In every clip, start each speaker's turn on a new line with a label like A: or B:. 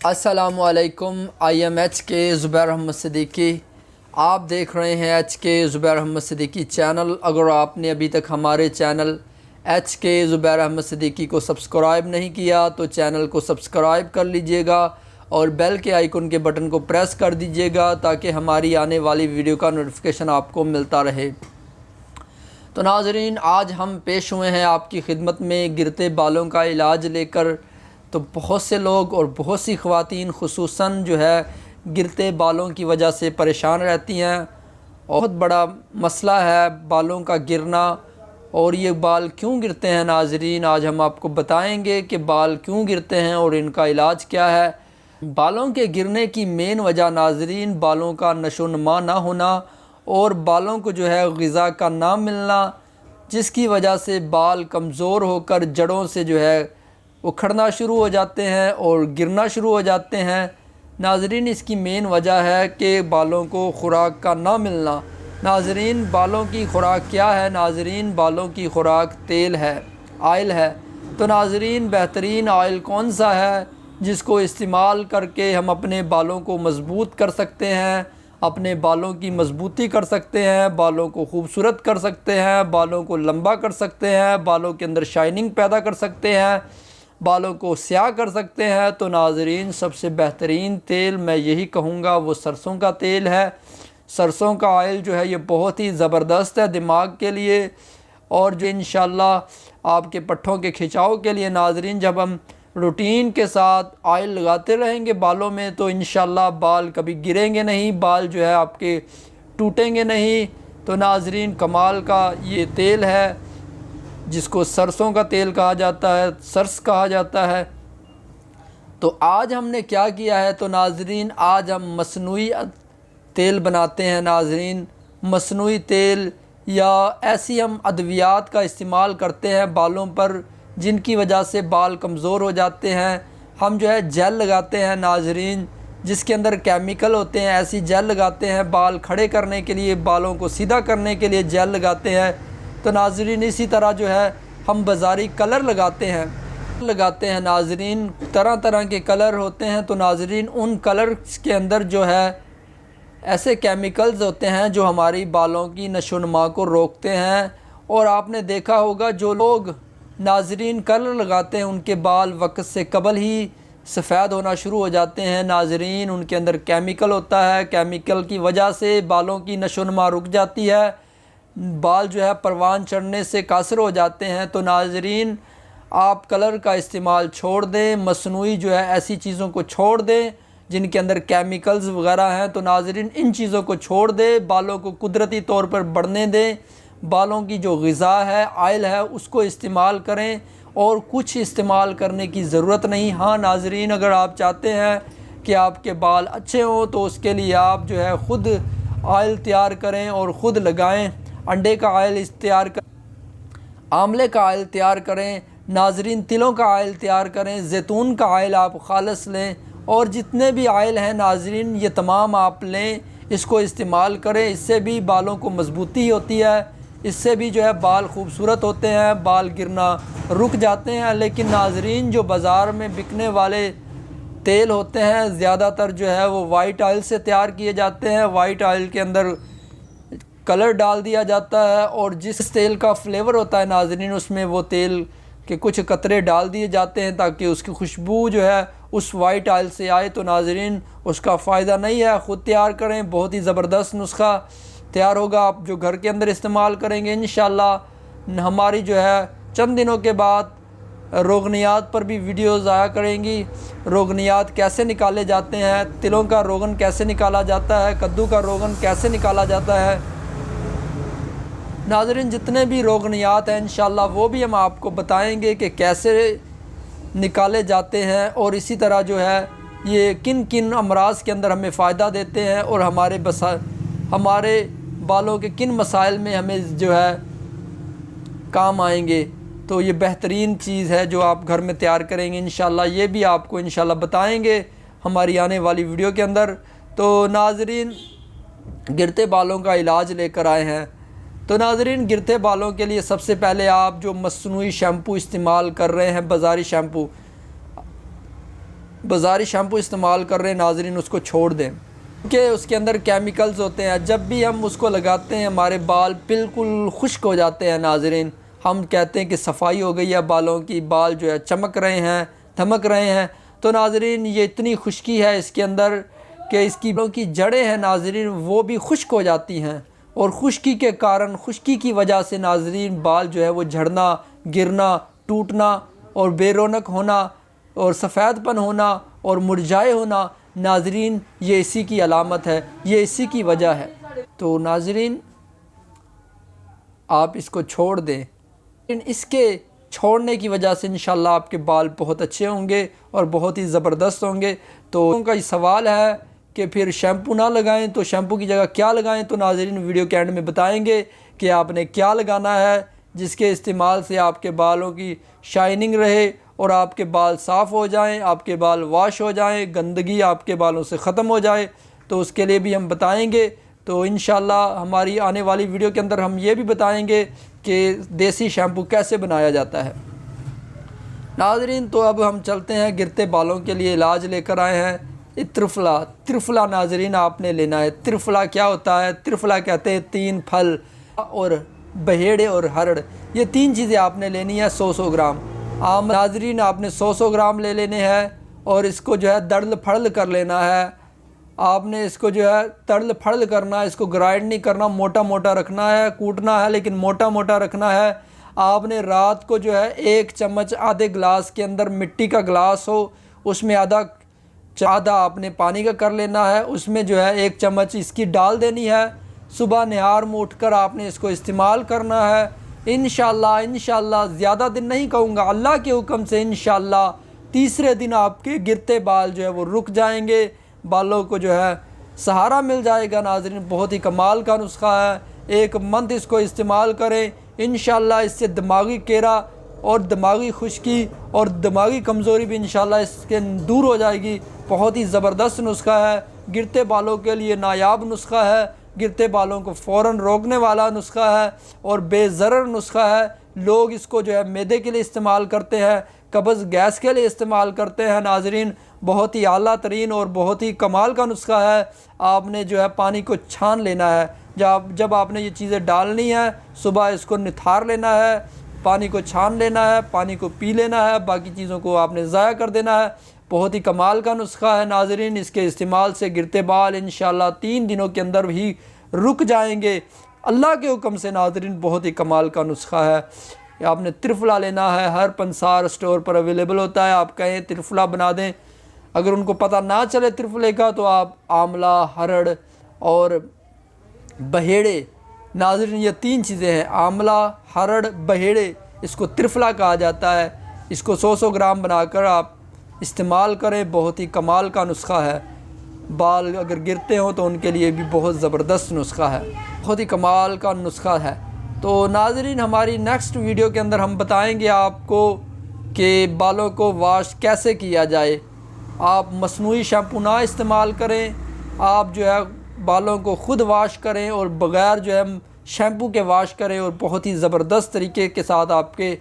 A: अस्सलामुअलैकुम। IMH के ज़ुबैर अहमद सिद्दीकी। आप देख रहे हैं एच के ज़ुबैर अहमद सिद्दीकी चैनल। अगर आपने अभी तक हमारे चैनल एच के ज़ुबैर अहमद सिद्दीकी को सब्सक्राइब नहीं किया तो चैनल को सब्सक्राइब कर लीजिएगा और बेल के आइकन के बटन को प्रेस कर दीजिएगा ताकि हमारी आने वाली वीडियो का नोटिफिकेशन आपको मिलता रहे। तो नाज़रीन, आज हम पेश हुए हैं आपकी खिदमत में गिरते बालों का इलाज लेकर। तो बहुत से लोग और बहुत सी ख़वातीन खुसूसन जो है गिरते बालों की वजह से परेशान रहती हैं। बहुत बड़ा मसला है बालों का गिरना। और ये बाल क्यों गिरते हैं नाज़रीन, आज हम आपको बताएंगे कि बाल क्यों गिरते हैं और इनका इलाज क्या है। बालों के गिरने की मेन वजह नाज़रीन बालों का नशोनुमा ना होना और बालों को जो है ग़िज़ा का ना मिलना, जिसकी वजह से बाल कमज़ोर होकर जड़ों से जो है उखड़ना शुरू हो जाते हैं और गिरना शुरू हो जाते हैं। नाज़रीन, इसकी मेन वजह है कि बालों को खुराक का ना मिलना। नाज़रीन, बालों की खुराक क्या है? नाज़रीन, बालों की खुराक तेल है, आयल है। तो नाज़रीन, बेहतरीन आयल कौन सा है जिसको इस्तेमाल करके हम अपने बालों को मज़बूत कर सकते हैं, अपने बालों की मजबूती कर सकते हैं, बालों को खूबसूरत कर सकते हैं, बालों को लंबा कर सकते हैं, बालों के अंदर शाइनिंग पैदा कर सकते हैं, बालों को स्याह कर सकते हैं। तो नाज़रीन, सबसे बेहतरीन तेल मैं यही कहूँगा वो सरसों का तेल है। सरसों का ऑयल जो है ये बहुत ही ज़बरदस्त है दिमाग के लिए और जो इंशाल्लाह आपके पट्ठों के खिंचाव के लिए। नाज़रीन, जब हम रूटीन के साथ ऑयल लगाते रहेंगे बालों में तो इंशाल्लाह बाल कभी गिरेंगे नहीं, बाल जो है आपके टूटेंगे नहीं। तो नाज़रीन, कमाल का ये तेल है जिसको सरसों का तेल कहा जाता है, सरस कहा जाता है। तो आज हमने क्या किया है, तो नाज़रीन आज हम मसनूई तेल बनाते हैं। नाज़रीन, मसनूई तेल या ऐसी हम अद्वियात का इस्तेमाल करते हैं बालों पर जिनकी वजह से बाल कमज़ोर हो जाते हैं। हम जो है जेल लगाते हैं नाज़रीन, जिसके अंदर केमिकल होते हैं। ऐसी जेल लगाते हैं बाल खड़े करने के लिए, बालों को सीधा करने के लिए जेल लगाते हैं। तो नाज़रीन, इसी तरह जो है हम बाज़ारी कलर लगाते हैं नाज़रीन, तरह तरह के कलर होते हैं। तो नाज़रीन, उन कलर्स के अंदर जो है ऐसे केमिकल्स होते हैं जो हमारी बालों की नशोनुमा को रोकते हैं। और आपने देखा होगा जो लोग नाज़रीन कलर लगाते हैं उनके बाल वक्त से कबल ही सफ़ेद होना शुरू हो जाते हैं। नाज़रीन, उनके अंदर केमिकल होता है, केमिकल की वजह से बालों की नशोनुमा रुक जाती है, बाल जो है परवान चढ़ने से कासर हो जाते हैं। तो नाज़रीन, आप कलर का इस्तेमाल छोड़ दें, मसनूई जो है ऐसी चीज़ों को छोड़ दें जिनके अंदर केमिकल्स वगैरह हैं। तो नाज़रीन, इन चीज़ों को छोड़ दें, बालों को कुदरती तौर पर बढ़ने दें, बालों की जो ग़िज़ा है, आयल है, उसको इस्तेमाल करें और कुछ इस्तेमाल करने की ज़रूरत नहीं। हाँ नाज़रीन, अगर आप चाहते हैं कि आपके बाल अच्छे हों तो उसके लिए आप जो है ख़ुद आयल तैयार करें और ख़ुद लगाएं। अंडे का आयल तैयार कर, आंवले का आयल तैयार करें नाज़रीन, तिलों का आयल तैयार करें, जैतून का आयल आप खालिस लें और जितने भी आयल हैं नाज़रीन ये तमाम आप लें, इसको इस्तेमाल करें। इससे भी बालों को मजबूती होती है, इससे भी जो है बाल खूबसूरत होते हैं, बाल गिरना रुक जाते हैं। लेकिन नाज़रीन, जो बाज़ार में बिकने वाले तेल होते हैं ज़्यादातर जो है वो वाइट ऑयल से तैयार किए जाते हैं। वाइट ऑयल के अंदर कलर डाल दिया जाता है और जिस तेल का फ्लेवर होता है नाज़रीन उसमें वो तेल के कुछ कतरे डाल दिए जाते हैं ताकि उसकी खुशबू जो है उस वाइट ऑयल से आए। तो नाज़रीन, उसका फ़ायदा नहीं है, ख़ुद तैयार करें। बहुत ही ज़बरदस्त नुस्खा तैयार होगा, आप जो घर के अंदर इस्तेमाल करेंगे इंशाल्लाह। हमारी जो है चंद दिनों के बाद रोगनियात पर भी वीडियोज़ आया करेंगी। रोगनियात कैसे निकाले जाते हैं, तिलों का रोगन कैसे निकाला जाता है, कद्दू का रोगन कैसे निकाला जाता है। नाज़रीन, जितने भी रोगनियात हैं इंशाल्लाह वो भी हम आपको बताएंगे कि कैसे निकाले जाते हैं और इसी तरह जो है ये किन किन अमराज के अंदर हमें फ़ायदा देते हैं और हमारे बालों के किन मसाइल में हमें जो है काम आएंगे। तो ये बेहतरीन चीज़ है जो आप घर में तैयार करेंगे इंशाल्लाह, ये भी आपको इंशाल्लाह बताएंगे हमारी आने वाली वीडियो के अंदर। तो नाज़रीन, गिरते बालों का इलाज लेकर आए हैं। तो नाज़रीन, गिरते बालों के लिए सबसे पहले आप जो मसनूई शैम्पू इस्तेमाल कर रहे हैं, बाज़ारी शैम्पू, बाज़ारी शैम्पू इस्तेमाल कर रहे हैं नाज़रीन उसको छोड़ दें, क्योंकि उसके अंदर केमिकल्स होते हैं। जब भी हम उसको लगाते हैं हमारे बाल बिल्कुल खुश्क हो जाते हैं नाज़रीन। हम कहते हैं कि सफाई हो गई है बालों की, बाल जो है चमक रहे हैं, धमक रहे हैं। तो नाज़रीन ये इतनी खुश्की है इसके अंदर कि इसकी बालों की जड़ें हैं नाज़रीन वो भी खुश्क हो जाती हैं, और खुश्की के कारण, खुश्की की वजह से नाज़रीन बाल जो है वो झड़ना, गिरना, टूटना और बेरौनक होना और सफ़ेदपन होना और मुरझाए होना नाज़रीन ये इसी की अलामत है, ये इसी की वजह है। तो नाज़रीन आप इसको छोड़ दें, इसके छोड़ने की वजह से इंशाल्लाह आपके बाल बहुत अच्छे होंगे और बहुत ही ज़बरदस्त होंगे। तो उनका ये सवाल है कि फिर शैम्पू ना लगाएं तो शैम्पू की जगह क्या लगाएं, तो नाज़रीन वीडियो के एंड में बताएंगे कि आपने क्या लगाना है जिसके इस्तेमाल से आपके बालों की शाइनिंग रहे और आपके बाल साफ़ हो जाएं, आपके बाल वॉश हो जाएं, गंदगी आपके बालों से ख़त्म हो जाए। तो उसके लिए भी हम बताएंगे। तो इंशाल्लाह हमारी आने वाली वीडियो के अंदर हम ये भी बताएंगे कि देसी शैम्पू कैसे बनाया जाता है। नाज़रीन तो अब हम चलते हैं गिरते बालों के लिए इलाज लेकर आए हैं त्रिफला। त्रिफला नाज़रीन आपने लेना है। त्रिफला क्या होता है? त्रिफला कहते हैं 3 फल और बहेड़े और हरड़, ये 3 चीज़ें आपने लेनी है 100-100 ग्राम। आम नाज़रीन आपने 100-100 ग्राम ले लेने हैं और इसको जो है दड़ल फड़ल कर लेना है। आपने इसको जो है तड़ल फड़ल करना है, इसको ग्राइंड नहीं करना, मोटा मोटा रखना है, कूटना है लेकिन मोटा मोटा रखना है। आपने रात को जो है 1 चम्मच आधे गिलास के अंदर, मिट्टी का गिलास हो उसमें आधा आपने पानी का कर लेना है, उसमें जो है 1 चम्मच इसकी डाल देनी है। सुबह निहार में उठकर आपने इसको इस्तेमाल करना है। इंशाल्लाह ज़्यादा दिन नहीं कहूँगा, अल्लाह के हुक्म से इंशाल्लाह तीसरे दिन आपके गिरते बाल जो है वो रुक जाएंगे, बालों को जो है सहारा मिल जाएगा। नाज़रीन बहुत ही कमाल का नुस्खा है। 1 मंथ इसको इस्तेमाल करें, इंशाल्लाह इससे दिमागी केरा और दिमागी खुश्की और दिमागी कमज़ोरी भी इंशाल्लाह इसके दूर हो जाएगी। बहुत ही ज़बरदस्त नुस्खा है, गिरते बालों के लिए नायाब नुस्खा है, गिरते बालों को फ़ौरन रोकने वाला नुस्खा है और बेज़रर नुस्खा है। लोग इसको जो है मैदे के लिए इस्तेमाल करते हैं, कब्ज़ गैस के लिए इस्तेमाल करते हैं। नाज़रीन बहुत ही आला तरीन और बहुत ही कमाल का नुस्खा है। आपने जो है पानी को छान लेना है, जब आपने ये चीज़ें डालनी है सुबह इसको निथार लेना है, पानी को छान लेना है, पानी को पी लेना है, बाकी चीज़ों को आपने ज़ाया कर देना है। बहुत ही कमाल का नुस्खा है नाज़रीन। इसके इस्तेमाल से गिरते बाल इंशाल्लाह 3 दिनों के अंदर ही रुक जाएंगे अल्लाह के हुक्म से। नाज़रीन बहुत ही कमाल का नुस्खा है। आपने त्रिफला लेना है, हर पंसार स्टोर पर अवेलेबल होता है। आप कहें त्रिफला बना दें, अगर उनको पता ना चले त्रिफले का तो आप आंवला, हरड़ और बहेड़े, नाज़रीन ये 3 चीज़ें हैं, आंवला, हरड़, बहेड़े, इसको त्रिफला कहा जाता है। इसको 100-100 ग्राम बनाकर आप इस्तेमाल करें, बहुत ही कमाल का नुस्खा है। बाल अगर गिरते हो तो उनके लिए भी बहुत ज़बरदस्त नुस्खा है, बहुत ही कमाल का नुस्खा है। तो नाज़रीन हमारी नेक्स्ट वीडियो के अंदर हम बताएंगे आपको कि बालों को वॉश कैसे किया जाए। आप मसनूई शैम्पू ना इस्तेमाल करें, आप जो है बालों को ख़ुद वॉश करें और बग़ैर जो है शैम्पू के वॉश करें और बहुत ही ज़बरदस्त तरीके के साथ आपके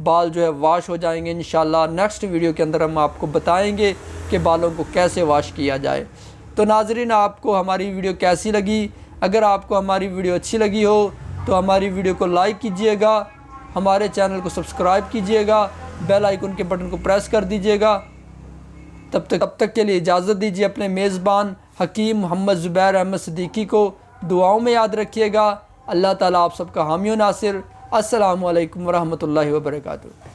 A: बाल जो है वॉश हो जाएंगे। इंशाल्लाह नेक्स्ट वीडियो के अंदर हम आपको बताएंगे कि बालों को कैसे वॉश किया जाए। तो नाज़रीन आपको हमारी वीडियो कैसी लगी? अगर आपको हमारी वीडियो अच्छी लगी हो तो हमारी वीडियो को लाइक कीजिएगा, हमारे चैनल को सब्सक्राइब कीजिएगा, बेल आइकन के बटन को प्रेस कर दीजिएगा। तब तक के लिए इजाज़त दीजिए। अपने मेज़बान हकीम मोहम्मद ज़ुबैर अहमद सिद्दीकी को दुआओं में याद रखिएगा। अल्लाह ताला आप सबका हामी व नासिर। अस्सलामु अलैकुम व रहमतुल्लाहि व बरकातुहू।